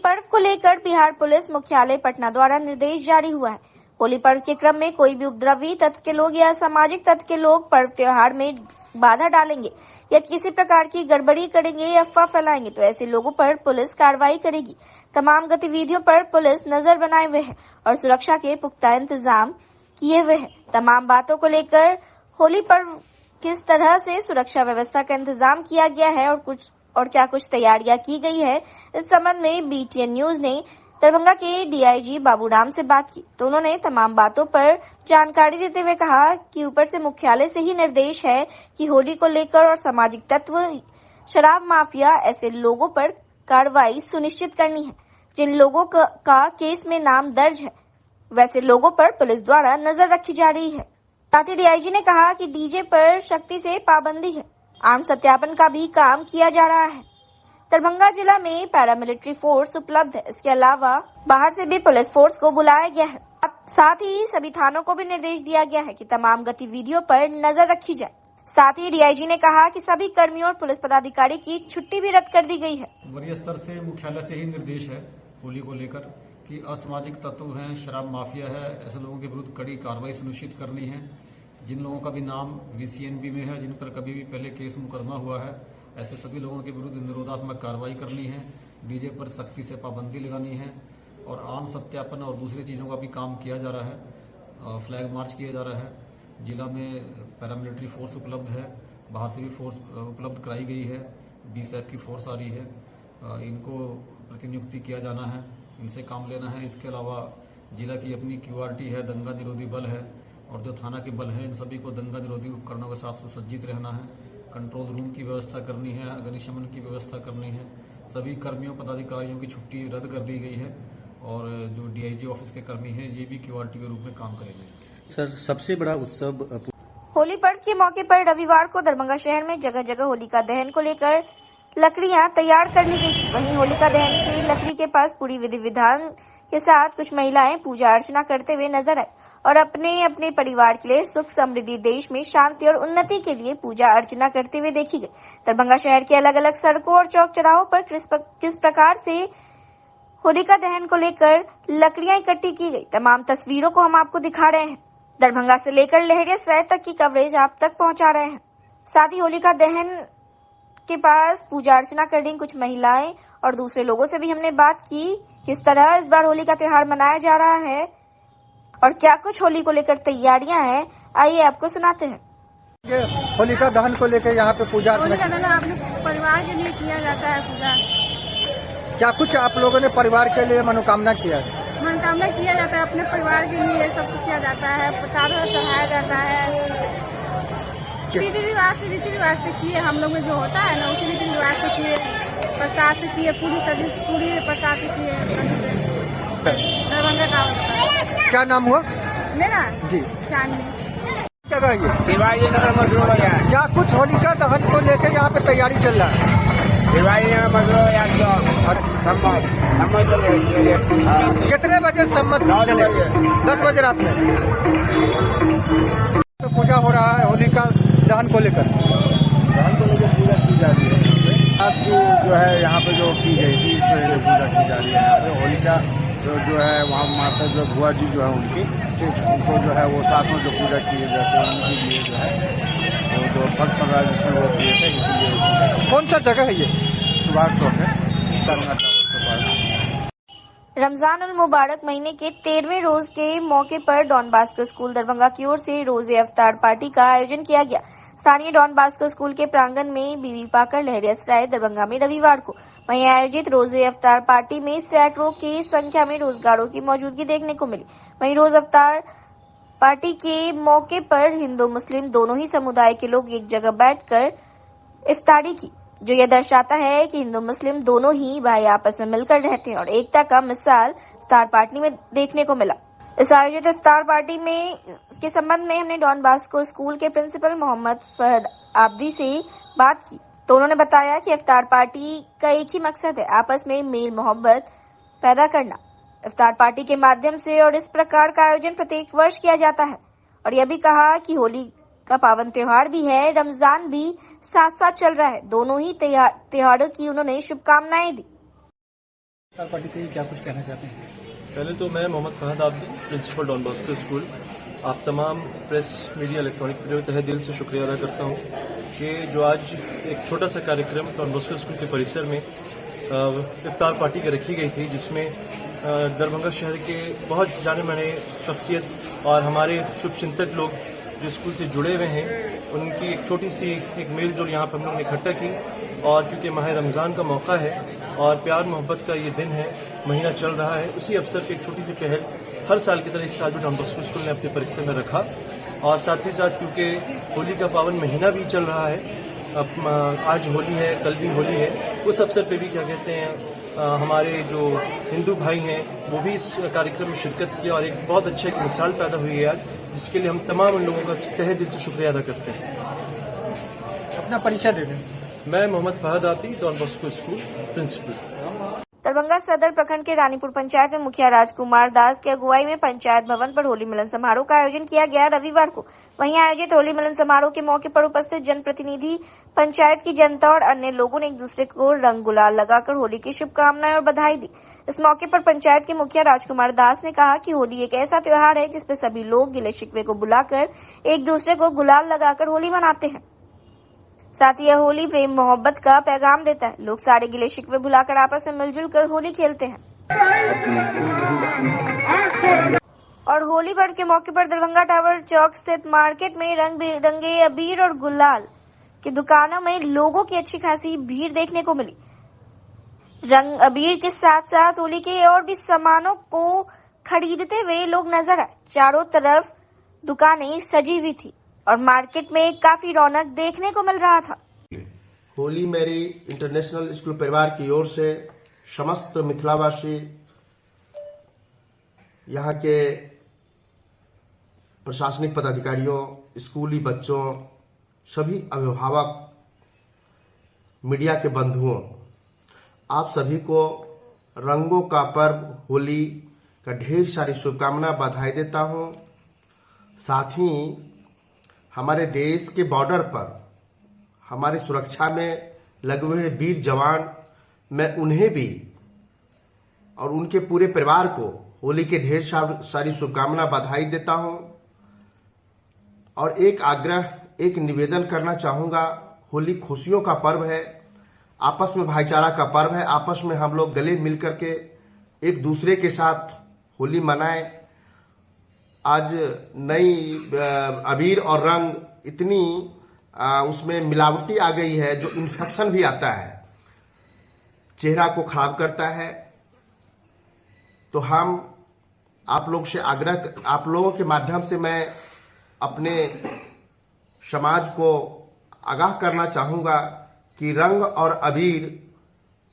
पर्व को लेकर बिहार पुलिस मुख्यालय पटना द्वारा निर्देश जारी हुआ है। होली पर्व के क्रम में कोई भी उपद्रवी तत्व के लोग या असामाजिक तत्व के लोग पर्व त्योहार में बाधा डालेंगे या किसी प्रकार की गड़बड़ी करेंगे या अफवाह फैलाएंगे तो ऐसे लोगों पर पुलिस कार्रवाई करेगी। तमाम गतिविधियों पर पुलिस नजर बनाए हुए है और सुरक्षा के पुख्ता इंतजाम किए हुए हैं। तमाम बातों को लेकर होली पर्व किस तरह से सुरक्षा व्यवस्था का इंतजाम किया गया है और क्या कुछ तैयारियां की गई है, इस संबंध में BTN न्यूज ने दरभंगा के DIG बाबूराम से बात की तो उन्होंने तमाम बातों पर जानकारी देते हुए कहा कि ऊपर से मुख्यालय से ही निर्देश है कि होली को लेकर और सामाजिक तत्व, शराब माफिया ऐसे लोगों पर कार्रवाई सुनिश्चित करनी है। जिन लोगों का केस में नाम दर्ज है वैसे लोगों पर पुलिस द्वारा नजर रखी जा रही है। साथ ही DIG ने कहा कि DJ पर सख्ती से पाबंदी है, आर्म सत्यापन का भी काम किया जा रहा है। दरभंगा जिला में पैरामिलिट्री फोर्स उपलब्ध है। इसके अलावा बाहर से भी पुलिस फोर्स को बुलाया गया है। साथ ही सभी थानों को भी निर्देश दिया गया है कि तमाम गतिविधियों पर नजर रखी जाए। साथ ही DIG ने कहा कि सभी कर्मियों और पुलिस पदाधिकारी की छुट्टी भी रद्द कर दी गई है। वरीय स्तर से मुख्यालय से ही निर्देश है होली को लेकर कि असामाजिक तत्व हैं, शराब माफिया है, ऐसे लोगों के विरुद्ध कड़ी कार्रवाई सुनिश्चित करनी है। जिन लोगों का भी नाम VCNB में है, जिन पर कभी भी पहले केस मुकदमा हुआ है, ऐसे सभी लोगों के विरुद्ध निरोधात्मक कार्रवाई करनी है। DJ पर सख्ती से पाबंदी लगानी है और आम सत्यापन और दूसरी चीज़ों का भी काम किया जा रहा है। फ्लैग मार्च किया जा रहा है। जिला में पैरामिलिट्री फोर्स उपलब्ध है, बाहर से भी फोर्स उपलब्ध कराई गई है। BSF की फोर्स आ रही है। इनको प्रतिनियुक्ति किया जाना है, इनसे काम लेना है। इसके अलावा जिला की अपनी QRT है, दंगा निरोधी बल है और जो थाना के बल हैं, इन सभी को दंगा निरोधी उपकरणों के साथ सुसज्जित रहना है। कंट्रोल रूम की व्यवस्था करनी है, अग्निशमन की व्यवस्था करनी है। सभी कर्मियों पदाधिकारियों की छुट्टी रद्द कर दी गई है और जो DIG ऑफिस के कर्मी हैं ये भी QRT के रूप में काम करेंगे। सर, सबसे बड़ा उत्सव होली पर्व के मौके पर रविवार को दरभंगा शहर में जगह जगह होलिका दहन को लेकर लकड़ियां तैयार कर ली गई। वहीं होलिका दहन की लकड़ी के पास पूरी विधि विधान के साथ कुछ महिलाएं पूजा अर्चना करते हुए नजर आए और अपने अपने परिवार के लिए सुख समृद्धि, देश में शांति और उन्नति के लिए पूजा अर्चना करते हुए देखी गई। दरभंगा शहर के अलग अलग सड़कों और चौक चौराहों पर किस प्रकार से होलिका दहन को लेकर लकड़ियां इकट्ठी की गई, तमाम तस्वीरों को हम आपको दिखा रहे हैं। दरभंगा से लेकर लहरियासराय तक की कवरेज आप तक पहुंचा रहे हैं। साथ ही होलिका दहन के पास पूजा अर्चना कर रही कुछ महिलाएं और दूसरे लोगों से भी हमने बात की किस तरह इस बार होली का त्योहार मनाया जा रहा है और क्या कुछ होली को लेकर तैयारियां हैं। आइए आपको सुनाते हैं। होलिका दहन को लेकर यहाँ पे पूजा होलिका दहन अपने परिवार के लिए किया जाता है पूजा। क्या कुछ आप लोगों ने परिवार के लिए मनोकामना किया है? मनोकामना किया जाता है, अपने परिवार के लिए सब कुछ किया जाता है, प्रसाद चढ़ाया जाता है। रीति रिवाज से किए हम लोग में जो होता है ना, उसी रीति रिवाज से किए, प्रसाद से किए, पूरी सब्जी पूरी प्रसाद से किए। दरभंगा का क्या नाम हुआ मेरा? जी, चांदनी। जगह ये शिवाजी नगर मजदूर हो गया। क्या कुछ होलिका दहन को लेकर यहाँ पे तैयारी चल रहा है? शिवाजी नगर मजदूर कितने बजे सम्मत? 10 बजे रात में तो पूजा हो रहा है होलिका दहन को लेकर। दहन को लेकर पूजा की जा रही है। आज की जो है यहाँ पे जो की गई थी इससे पूजा की जा रही है। यहाँ पे होलिका जो है वहाँ माता जो बुआ जी जो है उनको जो है वो साथ में जो पूजा किए जाते हैं उनके लिए जो है वो जो भक्त प्रकार जिसमें वो किए थे, इसीलिए। कौन सा जगह है ये? सुभाष चौक है, दरभंगा टावर के पास। रमजान उल मुबारक महीने के 13वें रोज के मौके पर डॉन बास्को स्कूल दरभंगा की ओर से रोजे अफ्तार पार्टी का आयोजन किया गया। स्थानीय डॉन बास्को स्कूल के प्रांगण में बीबी पाकर लहरियासराय दरभंगा में रविवार को वहीं आयोजित रोजे अफ्तार पार्टी में सैकड़ों की संख्या में रोजगारों की मौजूदगी देखने को मिली। वहीं रोज अफ्तार पार्टी के मौके पर हिंदू मुस्लिम दोनों ही समुदाय के लोग एक जगह बैठकर इफ्तारी की, जो यह दर्शाता है कि हिंदू मुस्लिम दोनों ही भाई आपस में मिलकर रहते हैं और एकता का मिसाल इफ्तार पार्टी में देखने को मिला। इस आयोजित इफ्तार पार्टी में के संबंध में हमने डॉन बास्को स्कूल के प्रिंसिपल मोहम्मद फहद आब्दी से बात की तो उन्होंने बताया कि इफ्तार पार्टी का एक ही मकसद है, आपस में मेल मोहब्बत पैदा करना। इफ्तार पार्टी के माध्यम से और इस प्रकार का आयोजन प्रत्येक वर्ष किया जाता है और यह भी कहा कि होली का पावन त्योहार भी है, रमजान भी साथ साथ चल रहा है। दोनों ही त्योहारों की उन्होंने शुभकामनाएं दी। पार्टी से क्या कुछ कहना चाहते हैं? पहले तो मैं Mohammad Fahad Abdi, principal Don Bosco school, आप तमाम प्रेस मीडिया इलेक्ट्रॉनिक मीडिया तहे दिल से शुक्रिया अदा करता हूँ कि जो आज एक छोटा सा कार्यक्रम डॉन बॉस्को स्कूल के परिसर में इफ्तार पार्टी की रखी गई थी, जिसमें दरभंगा शहर के बहुत जाने माने शख्सियत और हमारे शुभचिंतक लोग जो स्कूल से जुड़े हुए हैं, उनकी एक छोटी सी एक मेल जोल यहाँ पर हम लोगों ने इकट्ठा की। और क्योंकि माह रमज़ान का मौका है और प्यार मोहब्बत का ये दिन है, महीना चल रहा है, उसी अवसर पर एक छोटी सी पहल हर साल की तरह इस साल भी डॉन बॉस्को स्कूल ने अपने परिसर में रखा। और साथ ही साथ क्योंकि होली का पावन महीना भी चल रहा है, अब आज होली है, कल भी होली है, उस अवसर पे भी क्या कहते हैं हमारे जो हिंदू भाई हैं वो भी इस कार्यक्रम में शिरकत किया और एक बहुत अच्छा एक मिसाल पैदा हुई है आज, जिसके लिए हम तमाम उन लोगों का तहे दिल से शुक्रिया अदा करते हैं। अपना परिचय दे दें। मैं Mohammad Fahad Abdi, Don Bosco school principal. Darbhanga सदर प्रखंड के रानीपुर पंचायत में मुखिया राजकुमार दास की अगुवाई में पंचायत भवन पर होली मिलन समारोह का आयोजन किया गया रविवार को। वहीं आयोजित होली मिलन समारोह के मौके पर उपस्थित जनप्रतिनिधि, पंचायत की जनता और अन्य लोगों ने एक दूसरे को रंग गुलाल लगाकर होली की शुभकामनाएं और बधाई दी। इस मौके पर पंचायत के मुखिया राजकुमार दास ने कहा कि होली एक ऐसा त्योहार है जिसपे सभी लोग गिले शिकवे को बुलाकर एक दूसरे को गुलाल लगाकर होली मनाते हैं। साथ ही यह होली प्रेम मोहब्बत का पैगाम देता है। लोग सारे गिले शिकवे भुलाकर आपस में मिलजुल कर होली खेलते हैं। और होली पर्व के मौके पर दरभंगा टावर चौक स्थित मार्केट में रंग बिरंगे अबीर और गुलाल की दुकानों में लोगों की अच्छी खासी भीड़ देखने को मिली। रंग अबीर के साथ साथ होली के और भी सामानों को खरीदते हुए लोग नजर आए। चारों तरफ दुकानें सजी हुई थी और मार्केट में काफी रौनक देखने को मिल रहा था। होली मेरी इंटरनेशनल स्कूल परिवार की ओर से समस्त मिथिलावासी, यहाँ के प्रशासनिक पदाधिकारियों, स्कूली बच्चों, सभी अभिभावक, मीडिया के बंधुओं, आप सभी को रंगों का पर्व होली का ढेर सारी शुभकामना, बधाई देता हूं। साथ ही हमारे देश के बॉर्डर पर हमारी सुरक्षा में लगे हुए वीर जवान, मैं उन्हें भी और उनके पूरे परिवार को होली के ढेर सारी शुभकामना, बधाई देता हूं। और एक आग्रह, एक निवेदन करना चाहूंगा, होली खुशियों का पर्व है, आपस में भाईचारा का पर्व है। आपस में हम लोग गले मिलकर के एक दूसरे के साथ होली मनाएं। आज नई अबीर और रंग इतनी उसमें मिलावटी आ गई है, जो इन्फेक्शन भी आता है, चेहरा को खराब करता है। तो हम आप लोग से आग्रह, आप लोगों के माध्यम से मैं अपने समाज को आगाह करना चाहूंगा कि रंग और अबीर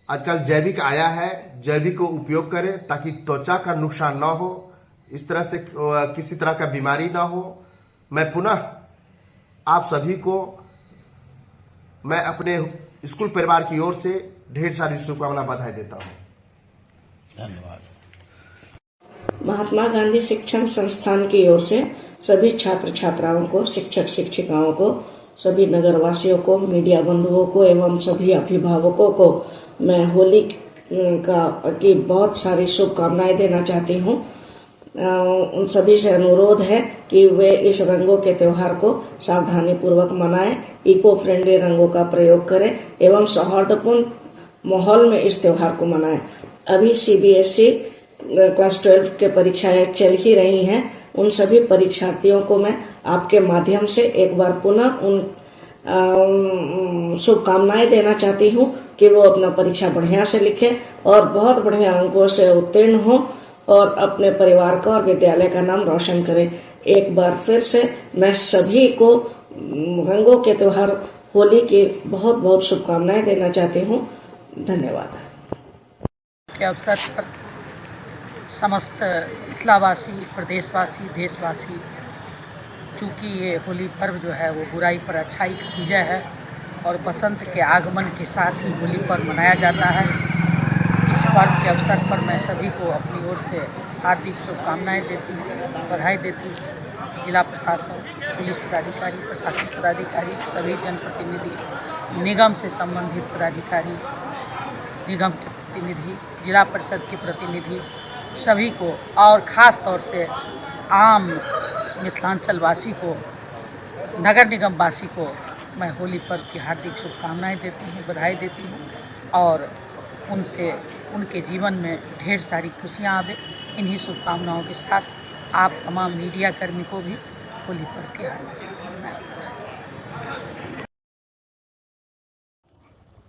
आजकल जैविक आया है, जैविक को उपयोग करें ताकि त्वचा का नुकसान न हो, इस तरह से किसी तरह का बीमारी ना हो। मैं पुनः आप सभी को मैं अपने स्कूल परिवार की ओर से ढेर सारी शुभकामना, बधाई देता हूं। धन्यवाद। महात्मा गांधी शिक्षण संस्थान की ओर से सभी छात्र छात्राओं को, शिक्षक शिक्षिकाओं को, सभी नगरवासियों को, मीडिया बंधुओं को एवं सभी अभिभावकों को मैं होली की बहुत सारी शुभकामनाएं देना चाहती हूं। उन सभी से अनुरोध है कि वे इस रंगों के त्योहार को सावधानी पूर्वक मनाएं, इको फ्रेंडली रंगों का प्रयोग करें एवं सौहार्दपूर्ण माहौल में इस त्योहार को मनाएं। अभी सीबीएसई क्लास 12 के परीक्षाएं चल ही रही हैं। उन सभी परीक्षार्थियों को मैं आपके माध्यम से एक बार पुनः उन शुभकामनाएं देना चाहती हूं कि वो अपना परीक्षा बढ़िया से लिखें और बहुत बढ़िया अंकों से उत्तीर्ण हो और अपने परिवार का और विद्यालय का नाम रोशन करें। एक बार फिर से मैं सभी को रंगों के त्योहार होली की बहुत बहुत शुभकामनाएं देना चाहती हूं। धन्यवाद। के अवसर पर समस्त मिथिलावासी, प्रदेशवासी, देशवासी, चूँकि ये होली पर्व जो है वो बुराई पर अच्छाई की विजय है और बसंत के आगमन के साथ ही होली पर्व मनाया जाता है। इस पर्व के अवसर पर मैं सभी को अपनी ओर से हार्दिक शुभकामनाएं देती हूँ, बधाई देती हूँ। जिला प्रशासन, पुलिस पदाधिकारी, प्रशासनिक पदाधिकारी, सभी जनप्रतिनिधि, निगम से संबंधित पदाधिकारी, निगम के प्रतिनिधि, जिला परिषद के प्रतिनिधि सभी को और ख़ास तौर से आम मिथिलांचल वासी को, नगर निगम वासी को मैं होली पर्व की हार्दिक शुभकामनाएं देती हूँ, बधाई देती हूँ और उनसे उनके जीवन में ढेर सारी खुशियाँ आवे। इन्हीं शुभकामनाओं के साथ आप तमाम मीडिया कर्मी को भी होली पर्व की हार्दिक शुभकामनाएं।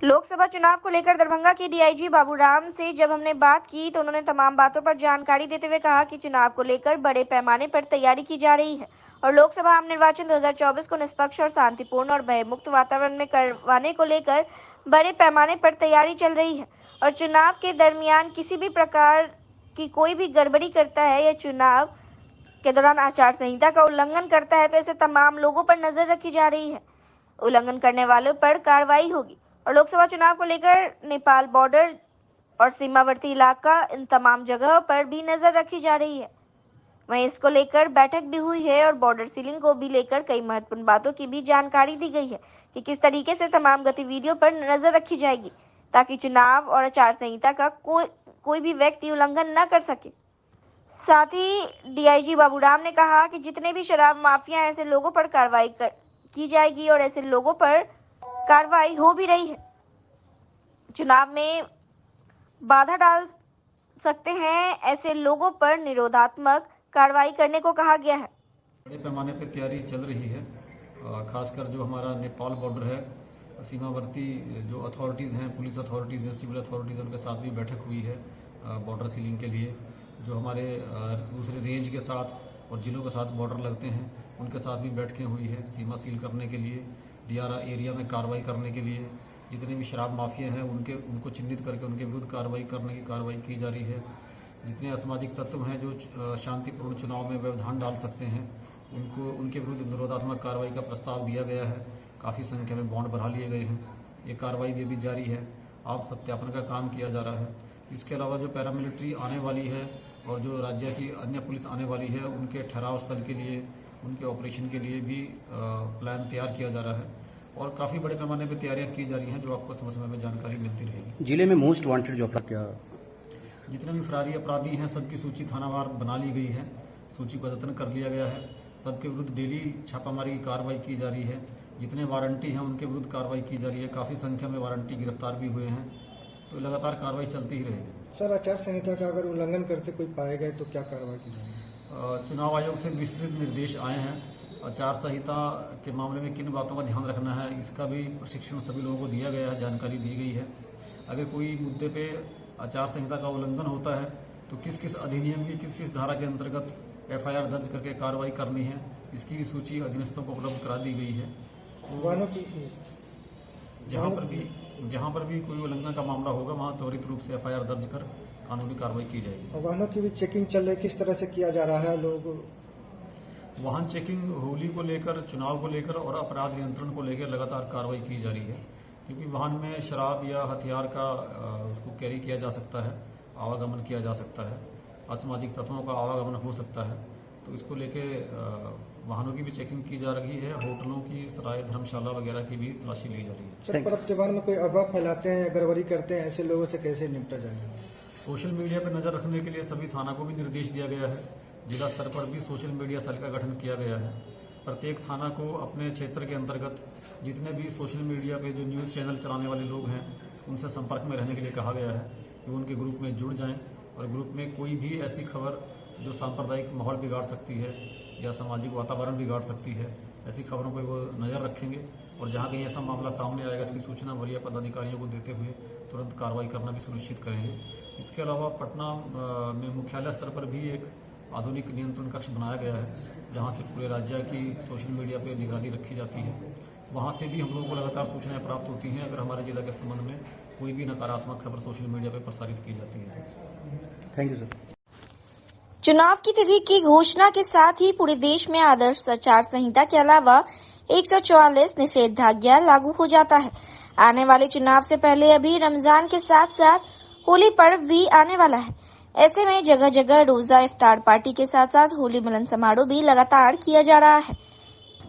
लोकसभा चुनाव को लेकर दरभंगा के डीआईजी बाबूराम से जब हमने बात की तो उन्होंने तमाम बातों पर जानकारी देते हुए कहा कि चुनाव को लेकर बड़े पैमाने पर तैयारी की जा रही है और लोकसभा आम निर्वाचन 2024 को निष्पक्ष और शांतिपूर्ण और भयमुक्त वातावरण में करवाने को लेकर बड़े पैमाने पर तैयारी चल रही है और चुनाव के दरमियान किसी भी प्रकार की कोई भी गड़बड़ी करता है या चुनाव के दौरान आचार संहिता का उल्लंघन करता है तो ऐसे तमाम लोगों पर नजर रखी जा रही है। उल्लंघन करने वालों पर कार्रवाई होगी और लोकसभा चुनाव को लेकर नेपाल बॉर्डर और सीमावर्ती इलाका इन तमाम जगहों पर भी नजर रखी जा रही है। वहीं इसको लेकर बैठक भी हुई है और बॉर्डर सीलिंग को भी लेकर कई महत्वपूर्ण बातों की भी जानकारी दी गई है कि किस तरीके से तमाम गतिविधियों पर नजर रखी जाएगी ताकि चुनाव और आचार संहिता का कोई भी व्यक्ति उल्लंघन न कर सके। साथ ही डीआईजी बाबूराम ने कहा कि जितने भी शराब माफिया ऐसे लोगों पर कार्रवाई की जाएगी और ऐसे लोगों पर कार्रवाई हो भी रही है। चुनाव में बाधा डाल सकते हैं ऐसे लोगों पर निरोधात्मक कार्रवाई करने को कहा गया है। बड़े पैमाने पर तैयारी चल रही है, खासकर जो हमारा नेपाल बॉर्डर है, सीमावर्ती जो अथॉरिटीज़ हैं, पुलिस अथॉरिटीज़ हैं, सिविल अथॉरिटीज़ हैं, उनके साथ भी बैठक हुई है बॉर्डर सीलिंग के लिए। जो हमारे दूसरे रेंज के साथ और जिलों के साथ बॉर्डर लगते हैं उनके साथ भी बैठकें हुई है सीमा सील करने के लिए, दियारा एरिया में कार्रवाई करने के लिए। जितने भी शराब माफिया हैं उनको चिन्हित करके उनके विरुद्ध कार्रवाई करने की कार्रवाई की जा रही है। जितने असामाजिक तत्व हैं जो शांतिपूर्ण चुनाव में व्यवधान डाल सकते हैं उनके विरुद्ध निरोधात्मक कार्रवाई का प्रस्ताव दिया गया है। काफ़ी संख्या में बॉन्ड बढ़ा लिए गए हैं। ये कार्रवाई भी जारी है, आप सत्यापन का काम किया जा रहा है। इसके अलावा जो पैरामिलिट्री आने वाली है और जो राज्य की अन्य पुलिस आने वाली है उनके ठहराव स्थल के लिए, उनके ऑपरेशन के लिए भी प्लान तैयार किया जा रहा है और काफ़ी बड़े पैमाने पर तैयारियां की जा रही हैं जो आपको समय समय में जानकारी मिलती रहेगी। जिले में मोस्ट वांटेड जो अपराध क्या, जितने भी फरारी अपराधी हैं सबकी सूची थानावार बना ली गई है, सूची को अद्यतन कर लिया गया है। सबके विरुद्ध डेली छापामारी की कार्रवाई की जा रही है। जितने वारंटी हैं उनके विरुद्ध कार्रवाई की जा रही है। काफ़ी संख्या में वारंटी गिरफ्तार भी हुए हैं, तो लगातार कार्रवाई चलती ही रहेगी। सर, आचार संहिता का अगर उल्लंघन करते कोई पाए गए तो क्या कार्रवाई की जाएगी? चुनाव आयोग से विस्तृत निर्देश आए हैं। आचार संहिता के मामले में किन बातों का ध्यान रखना है इसका भी प्रशिक्षण सभी लोगों को दिया गया है, जानकारी दी गई है। अगर कोई मुद्दे पे आचार संहिता का उल्लंघन होता है तो किस किस अधिनियम की किस किस धारा के अंतर्गत एफआईआर दर्ज करके कार्रवाई करनी है, इसकी भी सूची अधीनस्थों को उपलब्ध करा दी गई है। जहाँ पर भी कोई उल्लंघन का मामला होगा वहाँ त्वरित रूप से एफआईआर दर्ज कर कानूनी कार्रवाई की जाएगी। वाहनों की भी चेकिंग चल रही है, किस तरह से किया जा रहा है? लोग वाहन चेकिंग होली को लेकर, चुनाव को लेकर और अपराध नियंत्रण को लेकर लगातार कार्रवाई की जा रही है, क्योंकि वाहन में शराब या हथियार का उसको कैरी किया जा सकता है, आवागमन किया जा सकता है, असामाजिक तत्वों का आवागमन हो सकता है, तो इसको लेके वाहनों की भी चेकिंग की जा रही है। होटलों की, सराय, धर्मशाला वगैरह की भी तलाशी ली जा रही है। सर, पर्व त्योहार में कोई अफवाह फैलाते हैं या गड़बड़ी करते हैं, ऐसे लोगों से कैसे निपटा जाएगा? सोशल मीडिया पर नजर रखने के लिए सभी थाना को भी निर्देश दिया गया है। जिला स्तर पर भी सोशल मीडिया सेल का गठन किया गया है। प्रत्येक थाना को अपने क्षेत्र के अंतर्गत जितने भी सोशल मीडिया पे जो न्यूज़ चैनल चलाने वाले लोग हैं उनसे संपर्क में रहने के लिए कहा गया है कि उनके ग्रुप में जुड़ जाएं और ग्रुप में कोई भी ऐसी खबर जो सांप्रदायिक माहौल बिगाड़ सकती है या सामाजिक वातावरण बिगाड़ सकती है, ऐसी खबरों पर वो नज़र रखेंगे और जहाँ कहीं ऐसा मामला सामने आएगा इसकी सूचना वरीय पदाधिकारियों को देते हुए तुरंत कार्रवाई करना भी सुनिश्चित करेंगे। इसके अलावा पटना में मुख्यालय स्तर पर भी एक आधुनिक नियंत्रण कक्ष बनाया गया है जहां से पूरे राज्य की सोशल मीडिया पर निगरानी रखी जाती है। वहां से भी हम लोगों को लगातार सूचनाएं प्राप्त होती हैं अगर हमारे जिला के संबंध में कोई भी नकारात्मक खबर सोशल मीडिया पर प्रसारित की जाती है। Thank you sir. चुनाव की तिथि की घोषणा के साथ ही पूरे देश में आदर्श आचार संहिता के अलावा 144 निषेधाज्ञा लागू हो जाता है। आने वाले चुनाव से पहले अभी रमजान के साथ साथ होली पर्व भी आने वाला है। ऐसे में जगह जगह रोजा इफ्तार पार्टी के साथ साथ होली मिलन समारोह भी लगातार किया जा रहा है।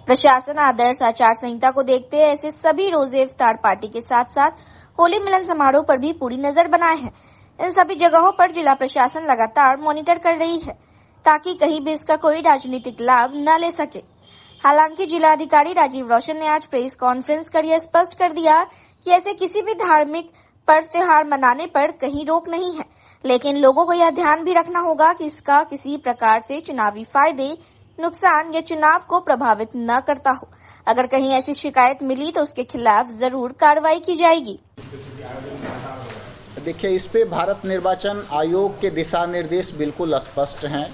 प्रशासन आदर्श आचार संहिता को देखते ऐसे सभी रोजे इफ्तार पार्टी के साथ साथ होली मिलन समारोह पर भी पूरी नजर बनाए हैं। इन सभी जगहों पर जिला प्रशासन लगातार मॉनिटर कर रही है ताकि कहीं भी इसका कोई राजनीतिक लाभ न ले सके। हालांकि जिला अधिकारी राजीव रोशन ने आज प्रेस कॉन्फ्रेंस कर यह स्पष्ट कर दिया कि ऐसे किसी भी धार्मिक पर्व त्योहार मनाने पर कहीं रोक नहीं है, लेकिन लोगों को यह ध्यान भी रखना होगा कि इसका किसी प्रकार से चुनावी फायदे, नुकसान या चुनाव को प्रभावित न करता हो। अगर कहीं ऐसी शिकायत मिली तो उसके खिलाफ जरूर कार्रवाई की जाएगी। देखिए, इस पे भारत निर्वाचन आयोग के दिशा निर्देश बिल्कुल स्पष्ट हैं।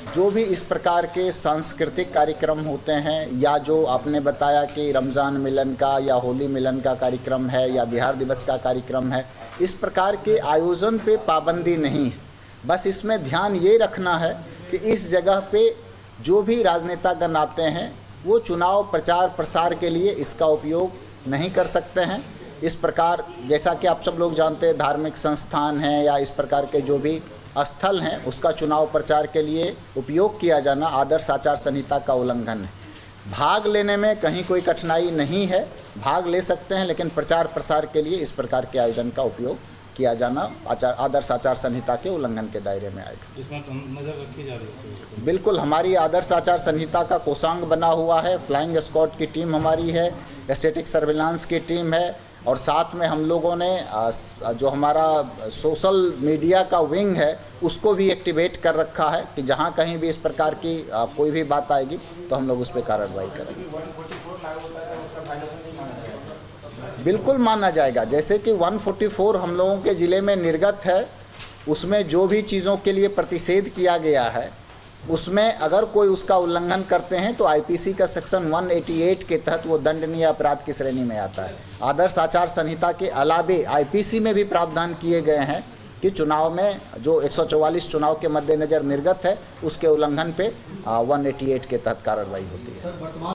जो भी इस प्रकार के सांस्कृतिक कार्यक्रम होते हैं या जो आपने बताया कि रमज़ान मिलन का या होली मिलन का कार्यक्रम है या बिहार दिवस का कार्यक्रम है, इस प्रकार के आयोजन पे पाबंदी नहीं है। बस इसमें ध्यान ये रखना है कि इस जगह पे जो भी राजनेतागण आते हैं वो चुनाव प्रचार प्रसार के लिए इसका उपयोग नहीं कर सकते हैं। इस प्रकार जैसा कि आप सब लोग जानते हैं, धार्मिक संस्थान हैं या इस प्रकार के जो भी स्थल हैं उसका चुनाव प्रचार के लिए उपयोग किया जाना आदर्श आचार संहिता का उल्लंघन है। भाग लेने में कहीं कोई कठिनाई नहीं है, भाग ले सकते हैं, लेकिन प्रचार प्रसार के लिए इस प्रकार के आयोजन का उपयोग किया जाना आदर्श आचार संहिता के उल्लंघन के दायरे में आएगा। इसमें नजर रखी जा रही है। बिल्कुल, हमारी आदर्श आचार संहिता का कोषांग बना हुआ है, फ्लाइंग स्क्वाड की टीम हमारी है, स्टैटिक सर्विलांस की टीम है और साथ में हम लोगों ने जो हमारा सोशल मीडिया का विंग है उसको भी एक्टिवेट कर रखा है कि जहां कहीं भी इस प्रकार की कोई भी बात आएगी तो हम लोग उस पर कार्रवाई करेंगे। बिल्कुल माना जाएगा। जैसे कि 144 हम लोगों के ज़िले में निर्गत है, उसमें जो भी चीज़ों के लिए प्रतिषेध किया गया है उसमें अगर कोई उसका उल्लंघन करते हैं तो आईपीसी का सेक्शन 188 के तहत वो दंडनीय अपराध की श्रेणी में आता है। आदर्श आचार संहिता के अलावे आईपीसी में भी प्रावधान किए गए हैं कि चुनाव में जो 144 चुनाव के मद्देनज़र निर्गत है उसके उल्लंघन पे 188 के तहत कार्रवाई होती है।